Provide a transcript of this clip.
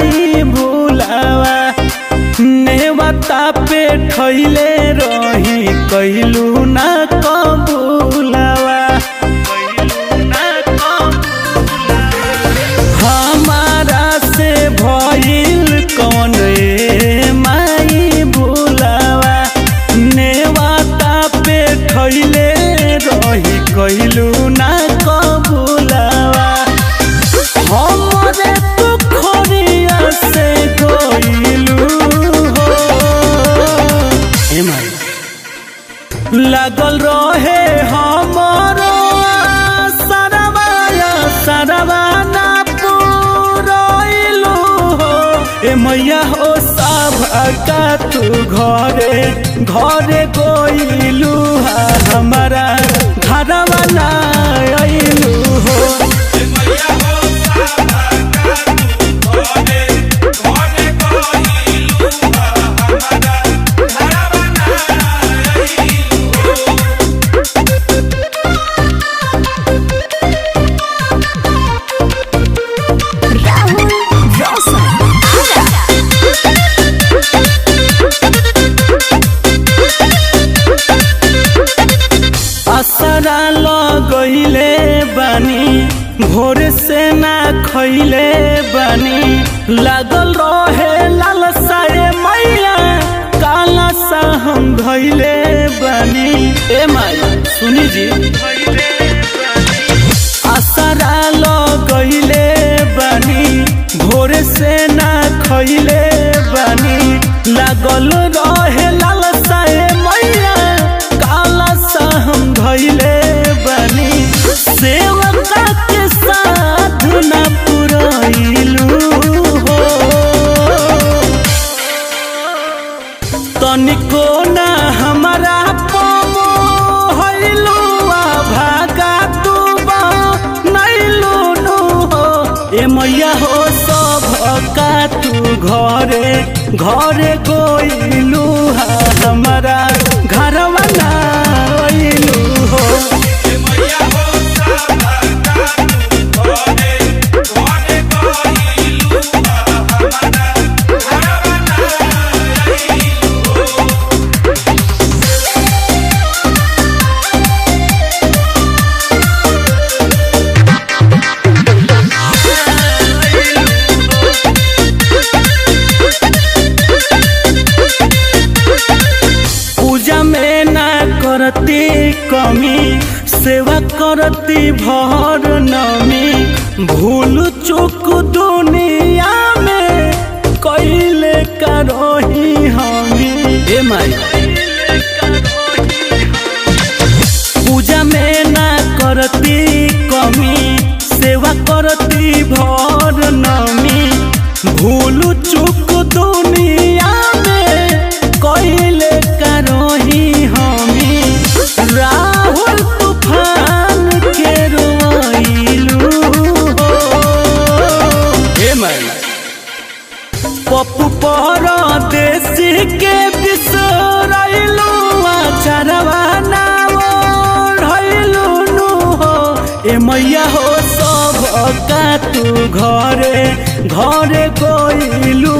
माई भूलावा नेवता पे ठइले रही कइलू ना कबूलावा हमारा से भइल कौन माई भूलावा नेवता पे ठइले रही कइलू ना कबूलावा हमरे तू खोरिया से गइलू हो ए माई लागल रहे हमरो सरवा ना पुरइलू हो ए मैया हो सब का तू घरे घरे गइलू हमारा घरवा ना अइलू हो असरा लगइले बानी भोर से ना खइले बानी लागल रहे लालसाए मैया काला सा हम धइले बानी ए माई सुनी जी असरा लगइले बानी भोर से ना खइले बानी लागल रहे लालसाए मैया काला सा हम धइले बानी सेवका के साथ ना पुरइलू हो तनिको ना हमारा पमो हइलू भागा तू नइलू नु हो ए मैया हो सब का तू घरे घरे गइलू हमारा घरवा ना अइलू हो पूजा में ना करती कमी सेवा करती भर नमी भूल चूक दुनिया में कइले करही हमी ए माई पूजा में ना करती कमी सेवा करती भर नमी भूल चूक दुनिया में कइले करही हमी राहुल तूफान के रोइलू हो हे माई पप्पू परदेसी के बिसरइलू चरवा ना ओढ़इलू नु हो ए मैया हो सब का तू घरे घरे गइलू